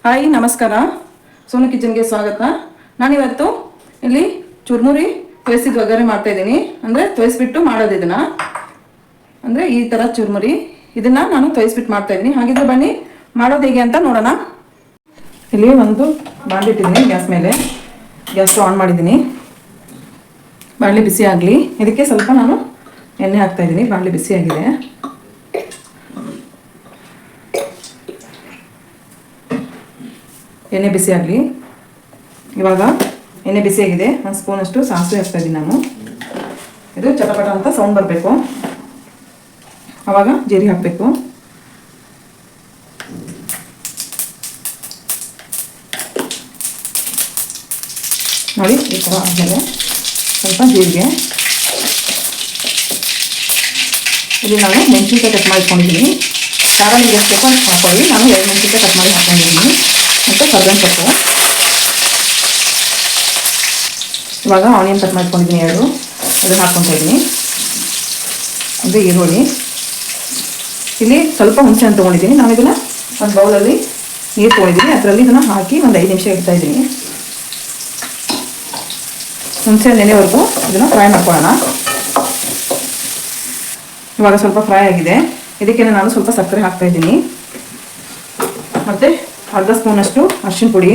Hi ನಮಸ್ಕಾರ, ಸೋನು ಕಿಚನ್ಗೆ ಸ್ವಾಗತ. ನಾನಿವತ್ತು ಇಲ್ಲಿ ಚುರ್ಮುರಿ ತೋಯಿಸಿದ ಒಗ್ಗರಣೆ ಮಾಡ್ತಾ ಇದ್ದೀನಿ. ಅಂದರೆ ತೋಯಿಸ್ಬಿಟ್ಟು ಮಾಡೋದು ಇದನ್ನು. ಅಂದರೆ ಈ ಥರ ಚುರ್ಮುರಿ ಇದನ್ನು ನಾನು ತೋಯಿಸ್ಬಿಟ್ಟು ಮಾಡ್ತಾ ಇದ್ದೀನಿ. ಹಾಗಿದ್ರೆ ಬನ್ನಿ ಮಾಡೋದು ಹೇಗೆ ಅಂತ ನೋಡೋಣ. ಇಲ್ಲಿ ಒಂದು ಬಾಣಲಿ ಇಟ್ಟಿದ್ದೀನಿ ಗ್ಯಾಸ್ ಮೇಲೆ. ಗ್ಯಾಸ್ ಆನ್ ಮಾಡಿದ್ದೀನಿ. ಬಾಣಲಿ ಬಿಸಿ ಆಗಲಿ. ಇದಕ್ಕೆ ಸ್ವಲ್ಪ ನಾನು ಎಣ್ಣೆ ಹಾಕ್ತಾ ಇದ್ದೀನಿ. ಬಾಣಲಿ ಬಿಸಿ ಆಗಿದೆ. ಎಣ್ಣೆ ಬಿಸಿ ಆಗಲಿ. ಇವಾಗ ಎಣ್ಣೆ ಬಿಸಿಯಾಗಿದೆ. ಒಂದು ಸ್ಪೂನಷ್ಟು ಸಾಸಿವೆ ಹಾಕ್ತಾ ಇದ್ದೀನಿ ನಾನು. ಇದು ಚಟಪಟ ಅಂತ ಸೌಂಡ್ ಬರಬೇಕು. ಆವಾಗ ಜೀರಿಗೆ ಹಾಕಬೇಕು. ನೋಡಿ ಈ ಥರ ಆದಮೇಲೆ ಸ್ವಲ್ಪ ಜೀರಿಗೆ. ಇಲ್ಲಿ ನಾನು ಮೆಣಸಿನ್ಕಾಯಿ ಕಟ್ ಮಾಡಿಟ್ಕೊಂಡಿದ್ದೀನಿ. ಖಾರ ನೀವು ಎಷ್ಟು ಬೇಕೋ ಅಷ್ಟು ಹಾಕೊಳ್ಳಿ. ನಾನು 2 ಮೆಣಸಿನ್ಕಾಯಿ ಕಟ್ ಮಾಡಿ ಹಾಕೊಂಡಿದ್ದೀನಿ. ಮತ್ತು ಕರ್ಬೇವಿನ ಸೊಪ್ಪು. ಇವಾಗ ಆನಿಯನ್ ಕಟ್ ಮಾಡ್ಕೊಂಡಿದ್ದೀನಿ 2, ಅದನ್ನು ಹಾಕ್ಕೊತಾ ಇದ್ದೀನಿ. ಅಂದರೆ ಈರುಳ್ಳಿ. ಇಲ್ಲಿ ಸ್ವಲ್ಪ ಹುಣಸೆಹಣ್ಣು ತೊಗೊಂಡಿದ್ದೀನಿ. ನಾನು ಇದನ್ನು ಒಂದು ಬೌಲಲ್ಲಿ ನೀರು ತೊಗೊಂಡಿದ್ದೀನಿ. ಅದರಲ್ಲಿ ಇದನ್ನು ಹಾಕಿ ಒಂದು 5 ನಿಮಿಷ ಇಡ್ತಾ ಇದ್ದೀನಿ. ಹುಣಸೆಹಣ್ಣು ನೆನೆವರೆಗೂ ಇದನ್ನು ಫ್ರೈ ಮಾಡ್ಕೊಳ್ಳೋಣ. ಇವಾಗ ಸ್ವಲ್ಪ ಫ್ರೈ ಆಗಿದೆ. ಇದಕ್ಕೆ ನಾನು ಸ್ವಲ್ಪ ಸಕ್ಕರೆ ಹಾಕ್ತಾ ಇದ್ದೀನಿ. ಮತ್ತು ಅರ್ಧ ಸ್ಪೂನಷ್ಟು ಅರಿಶಿನ ಪುಡಿ,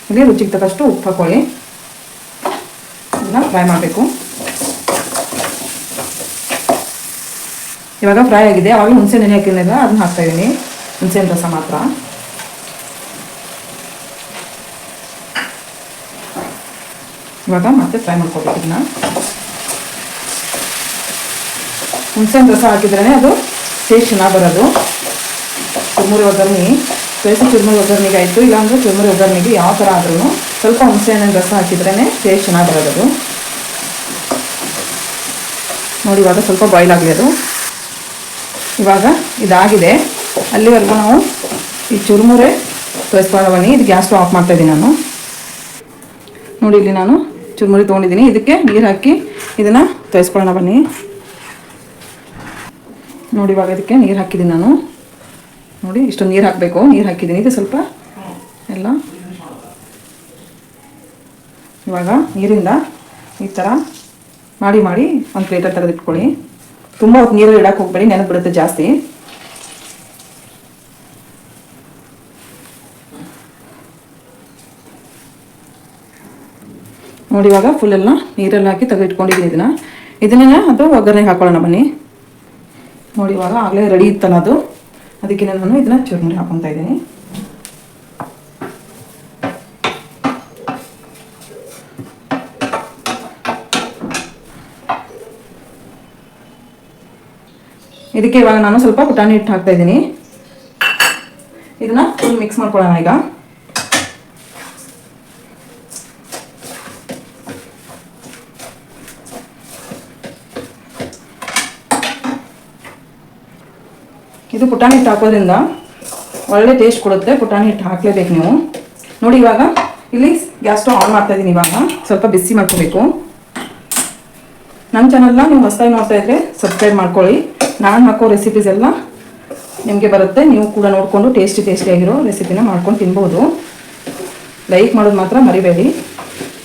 ಇಲ್ಲಿ ರುಚಿಗೆ ತಕ್ಕಷ್ಟು ಉಪ್ಪು ಹಾಕೊಳ್ಳಿ. ಇದನ್ನ ಫ್ರೈ ಮಾಡಬೇಕು. ಇವಾಗ ಫ್ರೈ ಆಗಿದೆ. ಆವಾಗ ಹುಣಸೆ ನೆನೆ ಹಾಕಿದ್ನೆಲ್ಲ ಅದನ್ನ ಹಾಕ್ತಾ ಇದ್ದೀನಿ. ಹುಣಸೆಹಣ್ಣು ರಸ ಮಾತ್ರ. ಇವಾಗ ಮತ್ತೆ ಫ್ರೈ ಮಾಡ್ಕೋಬೇಕು. ಇದನ್ನ ಹುಣಸೆಹಣ್ಣು ರಸ ಹಾಕಿದ್ರೇ ಅದು ಟೇಸ್ಟ್ ಚೆನ್ನಾಗಿ ಬರೋದು. ಚುರ್ಮುರಿ ಒಗ್ಗರಣೆ ಬೇಯಿಸಿ ಚುರ್ಮುರಿ ಒಗ್ಗರಣೆಗೆ ಆಯಿತು, ಇಲ್ಲಾಂದರೆ ಚುರ್ಮುರಿ ಒಗ್ಗರಣೆಗೆ ಯಾವ ಥರ ಆದ್ರೂ ಸ್ವಲ್ಪ ಹುಣಸೆಹಣ್ಣಿನ ರಸ ಹಾಕಿದ್ರೇ ಟೇಸ್ಟ್ ಚೆನ್ನಾಗಿ ಬರೋದು. ನೋಡಿ ಇವಾಗ ಸ್ವಲ್ಪ ಬಾಯ್ಲ್ ಆಗಲಿ ಅದು. ಇವಾಗ ಇದಾಗಿದೆ. ಅಲ್ಲಿವರೆಗೂ ನಾವು ಈ ಚುರ್ಮುರಿ ತೋರಿಸ್ಕೊಳ್ಳೋ ಬನ್ನಿ. ಇದು ಗ್ಯಾಸ್ ಆಫ್ ಮಾಡ್ತಾಯಿದ್ದೀನಿ ನಾನು. ನೋಡಿ ಇಲ್ಲಿ ನಾನು ಚುರ್ಮುರಿ ತೊಗೊಂಡಿದ್ದೀನಿ. ಇದಕ್ಕೆ ನೀರು ಹಾಕಿ ಇದನ್ನು ತೋರಿಸ್ಕೊಳ್ಳೋಣ ಬನ್ನಿ. ನೋಡಿ ಇವಾಗ ಇದಕ್ಕೆ ನೀರು ಹಾಕಿದ್ದೀನಿ ನಾನು. ನೋಡಿ ಇಷ್ಟೊಂದು ನೀರು ಹಾಕಬೇಕು. ನೀರು ಹಾಕಿದ್ದೀನಿ. ಇದು ಸ್ವಲ್ಪ ಎಲ್ಲ ಇವಾಗ ನೀರಿಂದ ಈ ಥರ ಮಾಡಿ ಒಂದು ಪ್ಲೇಟಲ್ಲಿ ತೆಗೆದಿಟ್ಕೊಳ್ಳಿ. ತುಂಬ ಹೊತ್ತು ನೀರಲ್ಲಿ ಇಡಕ್ಕೆ ಹೋಗ್ಬೇಡಿ, ನೆನಪಿಡುತ್ತೆ ಜಾಸ್ತಿ. ನೋಡಿ ಇವಾಗ ಫುಲ್ಲೆಲ್ಲ ನೀರಲ್ಲಿ ಹಾಕಿ ತೆಗೆದಿಟ್ಕೊಂಡಿದ್ದೀನಿ. ಇದನ್ನೇ ಅದು ಒಗ್ಗರಣೆಗೆ ಹಾಕೊಳ್ಳೋಣ ಬನ್ನಿ. ನೋಡಿ ಇವಾಗ ಆಗಲೇ ರೆಡಿ ಇತ್ತಲ್ಲ ಅದು. ಅದಕ್ಕೆ ನಾನು ಇದನ್ನ ಚುರ್ಮುರಿ ಹಾಕೊತಾ ಇದ್ದೀನಿ. ಇದಕ್ಕೆ ಇವಾಗ ನಾನು ಸ್ವಲ್ಪ ಪುಟಾಣಿ ಹಿಟ್ಟು ಹಾಕ್ತಾ ಇದ್ದೀನಿ. ಇದನ್ನ ಫುಲ್ ಮಿಕ್ಸ್ ಮಾಡ್ಕೊಳ್ಳೋಣ ಈಗ. ಇದು ಪುಟಾಣಿ ಹಿಟ್ಟು ಹಾಕೋದ್ರಿಂದ ಒಳ್ಳೆ ಟೇಸ್ಟ್ ಕೊಡುತ್ತೆ. ಪುಟಾಣಿ ಹಿಟ್ಟು ಹಾಕಲೇಬೇಕು ನೀವು. ನೋಡಿ ಇವಾಗ ಇಲ್ಲಿ ಗ್ಯಾಸ್ ಸ್ಟವ್ ಆನ್ ಮಾಡ್ತಾ ಇದ್ದೀನಿ. ಇವಾಗ ಸ್ವಲ್ಪ ಬಿಸಿ ಮಾಡ್ಕೋಬೇಕು. ನನ್ನ ಚಾನಲ್ನ ನೀವು ಹೊಸದಾಗಿ ನೋಡ್ತಾ ಇದ್ರೆ ಸಬ್ಸ್ಕ್ರೈಬ್ ಮಾಡ್ಕೊಳ್ಳಿ. ನಾನು ಹಾಕೋ ರೆಸಿಪೀಸ್ ಎಲ್ಲ ನಿಮಗೆ ಬರುತ್ತೆ. ನೀವು ಕೂಡ ನೋಡಿಕೊಂಡು ಟೇಸ್ಟಿಯಾಗಿರೋ ರೆಸಿಪಿನ ಮಾಡ್ಕೊಂಡು ತಿನ್ಬೋದು. ಲೈಕ್ ಮಾಡೋದು ಮಾತ್ರ ಮರಿಬೇಡಿ.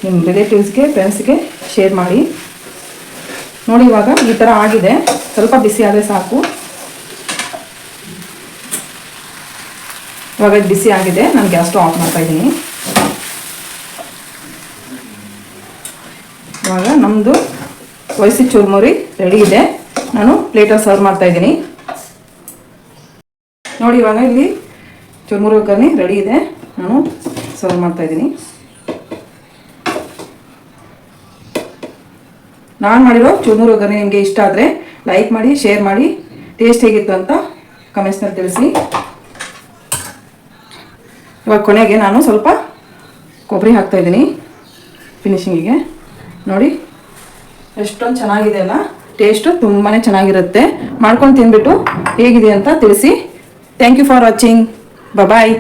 ನಿಮ್ಮ ರಿಲೇಟಿವ್ಸ್ಗೆ ಫ್ರೆಂಡ್ಸ್ಗೆ ಶೇರ್ ಮಾಡಿ. ನೋಡಿ ಇವಾಗ ಈ ಥರ ಆಗಿದೆ. ಸ್ವಲ್ಪ ಬಿಸಿ ಆದರೆ ಸಾಕು. ಇವಾಗ ಇದು ಬಿಸಿ ಆಗಿದೆ. ನಾನು ಗ್ಯಾಸ್ ಸ್ಟವ್ ಆಫ್ ಮಾಡ್ತಾ ಇದ್ದೀನಿ. ಇವಾಗ ನಮ್ಮದು ವಯಸ್ಸಿ ಚುರ್ಮುರಿ ರೆಡಿ ಇದೆ. ನಾನು ಪ್ಲೇಟಲ್ಲಿ ಸರ್ವ್ ಮಾಡ್ತಾ ಇದ್ದೀನಿ. ನೋಡಿ ಇವಾಗ ಇಲ್ಲಿ ಚುರ್ಮುರಿ ಒಗ್ಗರಣೆ ರೆಡಿ ಇದೆ. ನಾನು ಸರ್ವ್ ಮಾಡ್ತಾ ಇದ್ದೀನಿ. ನಾನು ಮಾಡಿರೋ ಚುರ್ಮುರಿ ಒಗ್ಗರಣೆ ನಿಮಗೆ ಇಷ್ಟ ಆದರೆ ಲೈಕ್ ಮಾಡಿ, ಶೇರ್ ಮಾಡಿ. ಟೇಸ್ಟ್ ಹೇಗಿತ್ತು ಅಂತ ಕಮೆಂಟ್ಸ್ನಲ್ಲಿ ತಿಳಿಸಿ. ಇವಾಗ ಕೊನೆಗೆ ನಾನು ಸ್ವಲ್ಪ ಕೊಬ್ಬರಿ ಹಾಕ್ತಾ ಇದ್ದೀನಿ ಫಿನಿಶಿಂಗಿಗೆ. ನೋಡಿ ಎಷ್ಟೊಂದು ಚೆನ್ನಾಗಿದೆ ಅಲ್ಲ. ಟೇಸ್ಟು ತುಂಬಾ ಚೆನ್ನಾಗಿರುತ್ತೆ. ಮಾಡ್ಕೊಂಡು ತಿಂದ್ಬಿಟ್ಟು ಹೇಗಿದೆ ಅಂತ ತಿಳಿಸಿ. Thank you for watching. Bye.